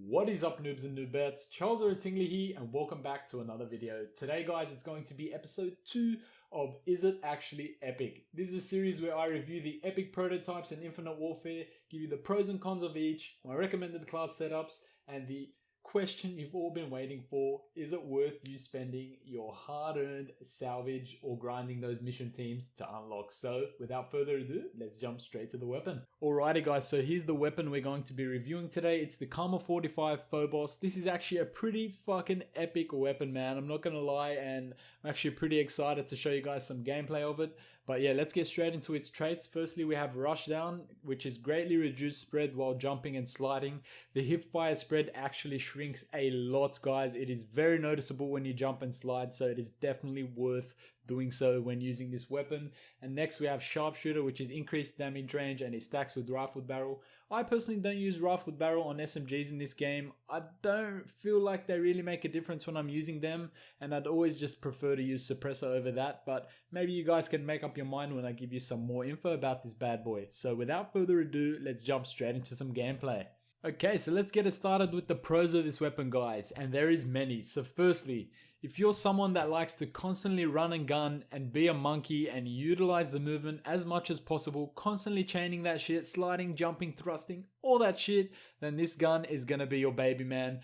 What is up, noobs and noobettes? Charles or Tingley here, and welcome back to another video. Today, guys, it's going to be episode 2 of Is It Actually Epic? This is a series where I review the epic prototypes in Infinite Warfare, give you the pros and cons of each, my recommended class setups, and the question you've all been waiting for: is it worth you spending your hard-earned salvage or grinding those mission teams to unlock? So without further ado, let's jump straight to the weapon. Alrighty guys, so here's the weapon we're going to be reviewing today. It's the Karma 45 Phobos. This is actually a pretty fucking epic weapon, man. I'm not gonna lie, and I'm actually pretty excited to show you guys some gameplay of it. But yeah, let's get straight into its traits. Firstly, we have Rushdown, which is greatly reduced spread while jumping and sliding. The hipfire spread actually shrinks a lot, guys. It is very noticeable when you jump and slide, so it is definitely worth doing so when using this weapon. And next we have Sharpshooter, which is increased damage range, and it stacks with Rifled Barrel. I personally don't use Rifled Barrel on SMGs in this game. I don't feel like they really make a difference when I'm using them, and I'd always just prefer to use Suppressor over that, but maybe you guys can make up your mind when I give you some more info about this bad boy. So without further ado, let's jump straight into some gameplay. Okay, so let's get it started with the pros of this weapon, guys, and there is many. So firstly, if you're someone that likes to constantly run and gun and be a monkey and utilize the movement as much as possible, constantly chaining that shit, sliding, jumping, thrusting, all that shit, then this gun is gonna be your baby, man.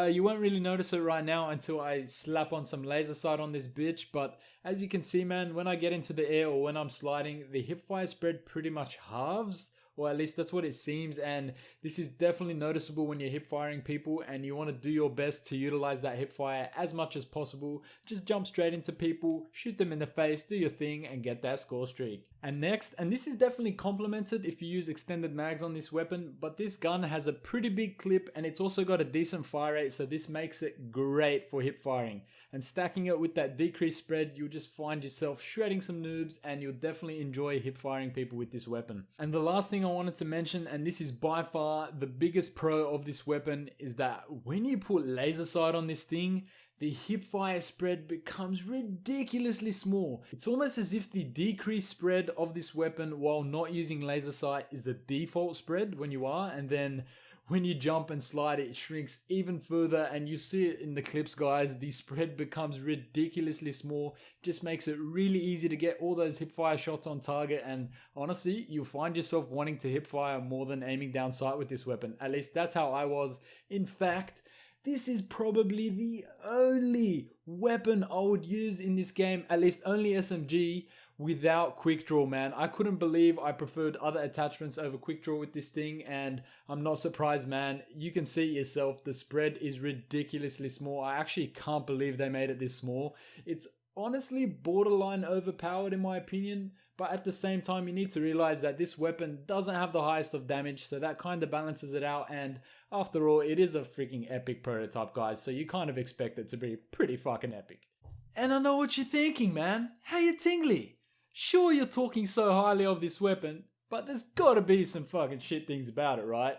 You won't really notice it right now until I slap on some laser sight on this bitch, but as you can see, man, when I get into the air or when I'm sliding, the hipfire spread pretty much halves. Or at least that's what it seems, and this is definitely noticeable when you're hip firing people and you want to do your best to utilize that hip fire as much as possible. Just jump straight into people, shoot them in the face, do your thing, and get that score streak. And next, and this is definitely complemented if you use extended mags on this weapon, but this gun has a pretty big clip and it's also got a decent fire rate, so this makes it great for hip firing. And stacking it with that decreased spread, you'll just find yourself shredding some noobs, and you'll definitely enjoy hip firing people with this weapon. And the last thing I wanted to mention, and this is by far the biggest pro of this weapon, is that when you put laser sight on this thing, the hipfire spread becomes ridiculously small. It's almost as if the decreased spread of this weapon while not using laser sight is the default spread when you are, and then when you jump and slide, it shrinks even further, and you see it in the clips, guys. The spread becomes ridiculously small. Just makes it really easy to get all those hipfire shots on target, and honestly, you'll find yourself wanting to hipfire more than aiming down sight with this weapon. At least that's how I was. In fact, this is probably the only weapon I would use in this game, at least only SMG, without quick draw, man. I couldn't believe I preferred other attachments over quick draw with this thing, and I'm not surprised, man. You can see it yourself, the spread is ridiculously small. I actually can't believe they made it this small. It's honestly borderline overpowered in my opinion, but at the same time you need to realize that this weapon doesn't have the highest of damage, so that kind of balances it out, and after all, it is a freaking epic prototype, guys, so you kind of expect it to be pretty fucking epic. And I know what you're thinking, man. Hey, Tingley, sure you're talking so highly of this weapon, but there's gotta be some fucking shit things about it, right?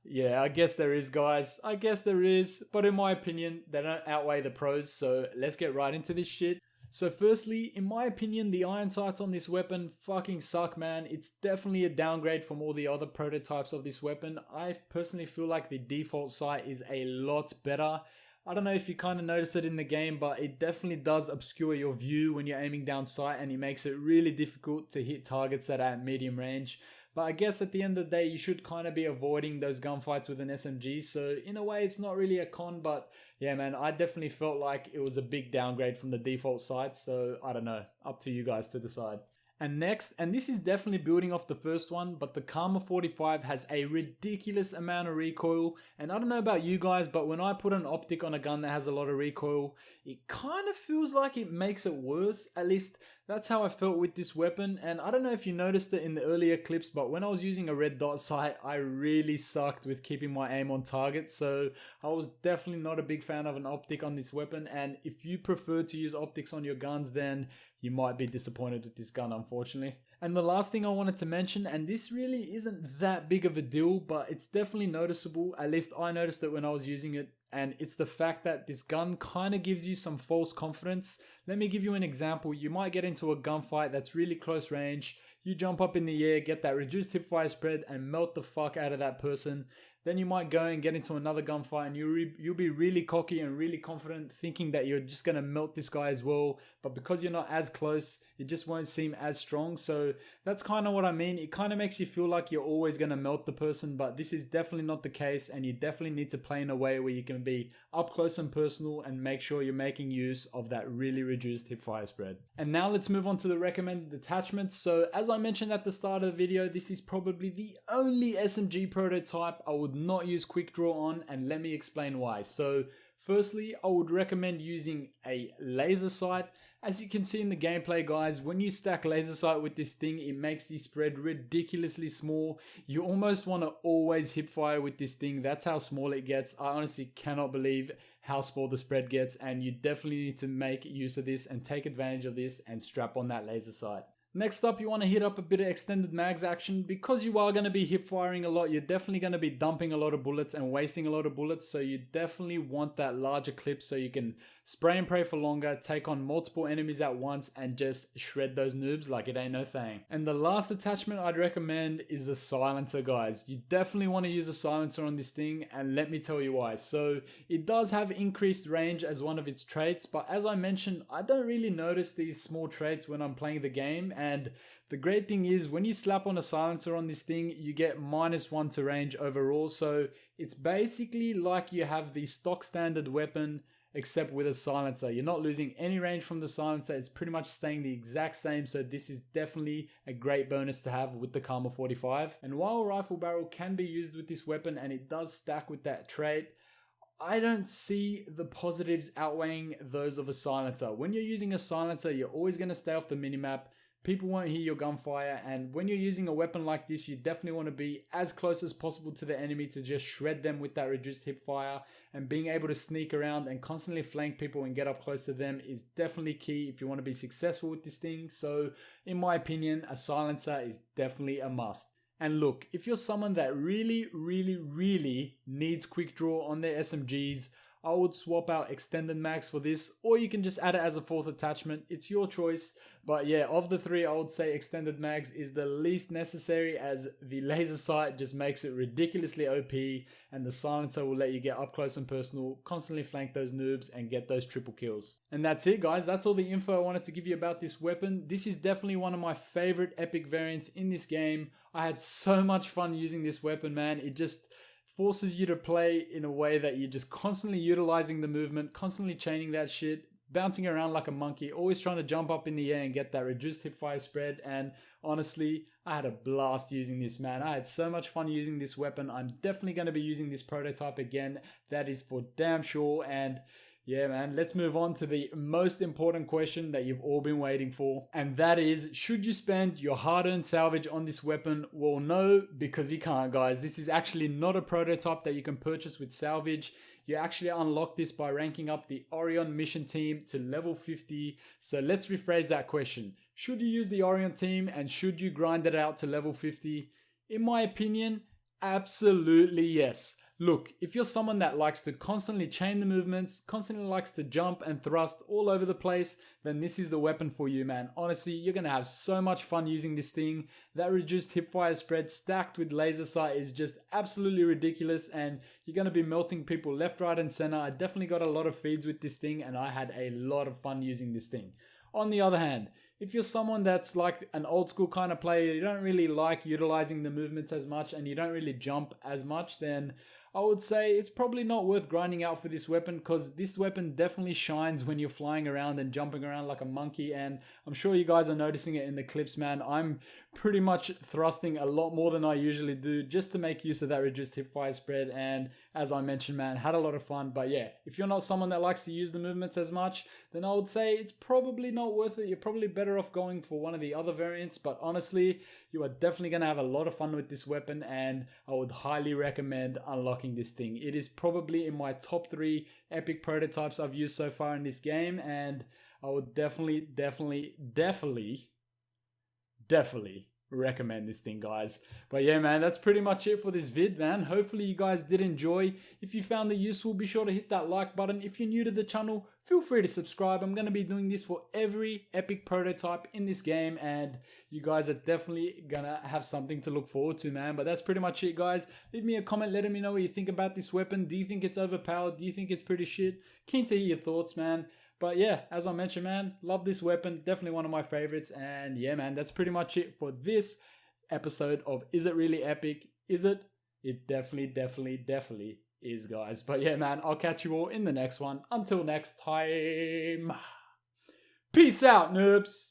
Yeah, I guess there is, guys. I guess there is, but in my opinion, they don't outweigh the pros, so let's get right into this shit. So firstly, in my opinion, the iron sights on this weapon fucking suck, man. It's definitely a downgrade from all the other prototypes of this weapon. I personally feel like the default sight is a lot better. I don't know if you kind of notice it in the game, but it definitely does obscure your view when you're aiming down sight, and it makes it really difficult to hit targets that are at medium range. But I guess at the end of the day, you should kind of be avoiding those gunfights with an SMG, so in a way it's not really a con, but yeah, man, I definitely felt like it was a big downgrade from the default sights, so I don't know, up to you guys to decide. And next, and this is definitely building off the first one, but the Karma 45 has a ridiculous amount of recoil, and I don't know about you guys, but when I put an optic on a gun that has a lot of recoil, it kind of feels like it makes it worse. At least that's how I felt with this weapon, and I don't know if you noticed it in the earlier clips, but when I was using a red dot sight, I really sucked with keeping my aim on target, so I was definitely not a big fan of an optic on this weapon, and if you prefer to use optics on your guns, then you might be disappointed with this gun, unfortunately. And the last thing I wanted to mention, and this really isn't that big of a deal, but it's definitely noticeable, at least I noticed it when I was using it, and it's the fact that this gun kind of gives you some false confidence. Let me give you an example. You might get into a gunfight that's really close range, you jump up in the air, get that reduced hipfire spread, and melt the fuck out of that person. then you might go and get into another gunfight and you'll be really cocky and really confident, thinking that you're just going to melt this guy as well. But because you're not as close, it just won't seem as strong. So that's kind of what I mean. It kind of makes you feel like you're always going to melt the person, but this is definitely not the case, and you definitely need to play in a way where you can be up close and personal and make sure you're making use of that really reduced hipfire spread. And now let's move on to the recommended attachments. So as I mentioned at the start of the video, this is probably the only SMG prototype I would not use quick draw on, and let me explain why. So firstly, I would recommend using a laser sight. As you can see in the gameplay, guys, when you stack laser sight with this thing, it makes the spread ridiculously small. You almost want to always hip fire with this thing. That's how small it gets. I honestly cannot believe how small the spread gets, and you definitely need to make use of this and take advantage of this and strap on that laser sight. Next up, you want to hit up a bit of extended mags action. Because you are going to be hip firing a lot, you're definitely going to be dumping a lot of bullets and wasting a lot of bullets. So you definitely want that larger clip so you can spray and pray for longer, take on multiple enemies at once, and just shred those noobs like it ain't no thing. And the last attachment I'd recommend is the silencer, guys. You definitely want to use a silencer on this thing, and let me tell you why. So it does have increased range as one of its traits, but as I mentioned, I don't really notice these small traits when I'm playing the game. And the great thing is, when you slap on a silencer on this thing, you get -1 to range overall. So it's basically like you have the stock standard weapon except with a silencer. You're not losing any range from the silencer. It's pretty much staying the exact same. So this is definitely a great bonus to have with the Karma 45. And while rifle barrel can be used with this weapon and it does stack with that trait, I don't see the positives outweighing those of a silencer. When you're using a silencer, you're always going to stay off the minimap. People won't hear your gunfire, and when you're using a weapon like this, you definitely want to be as close as possible to the enemy to just shred them with that reduced hip fire, and being able to sneak around and constantly flank people and get up close to them is definitely key if you want to be successful with this thing. So in my opinion, a silencer is definitely a must. And look, if you're someone that really needs quick draw on their SMGs, I would swap out extended mags for this, or you can just add it as a fourth attachment. It's your choice. But yeah, of the three, I would say extended mags is the least necessary, as the laser sight just makes it ridiculously OP, and the silencer will let you get up close and personal, constantly flank those noobs and get those triple kills. And that's it, guys. That's all the info I wanted to give you about this weapon. This is definitely one of my favorite epic variants in this game. I had so much fun using this weapon, man. It just forces you to play in a way that you're just constantly utilizing the movement, constantly chaining that shit, bouncing around like a monkey, always trying to jump up in the air and get that reduced hipfire spread. And honestly, I had a blast using this, man. I had so much fun using this weapon. I'm definitely going to be using this prototype again. That is for damn sure. And yeah, man, let's move on to the most important question that you've all been waiting for. And that is, should you spend your hard-earned salvage on this weapon? Well, no, because you can't, guys. This is actually not a prototype that you can purchase with salvage. You actually unlock this by ranking up the Orion mission team to level 50. So let's rephrase that question. Should you use the Orion team, and should you grind it out to level 50? In my opinion, absolutely yes. Look, if you're someone that likes to constantly chain the movements, constantly likes to jump and thrust all over the place, then this is the weapon for you, man. Honestly, you're going to have so much fun using this thing. That reduced hipfire spread stacked with laser sight is just absolutely ridiculous, and you're going to be melting people left, right, and center. I definitely got a lot of feeds with this thing, and I had a lot of fun using this thing. On the other hand, if you're someone that's like an old school kind of player, you don't really like utilizing the movements as much, and you don't really jump as much, then I would say it's probably not worth grinding out for this weapon, because this weapon definitely shines when you're flying around and jumping around like a monkey. And I'm sure you guys are noticing it in the clips, man. I'm pretty much thrusting a lot more than I usually do just to make use of that reduced hipfire spread. And as I mentioned, man, had a lot of fun. But yeah, if you're not someone that likes to use the movements as much, then I would say it's probably not worth it. You're probably better off going for one of the other variants. But honestly, you are definitely going to have a lot of fun with this weapon, and I would highly recommend unlocking this thing. It is probably in my top 3 epic prototypes I've used so far in this game, and I would definitely recommend this thing, guys. But yeah, man, that's pretty much it for this vid, man. Hopefully you guys did enjoy. If you found it useful, be sure to hit that like button. If you're new to the channel, feel free to subscribe. I'm going to be doing this for every epic prototype in this game, and you guys are definitely going to have something to look forward to, man. But that's pretty much it, guys. Leave me a comment, letting me know what you think about this weapon. Do you think it's overpowered? Do you think it's pretty shit? Keen to hear your thoughts, man. But yeah, as I mentioned, man, love this weapon. Definitely one of my favorites. And yeah, man, that's pretty much it for this episode of Is It Really Epic? Is it? It definitely is, guys. But yeah, man, I'll catch you all in the next one. Until next time. Peace out, noobs.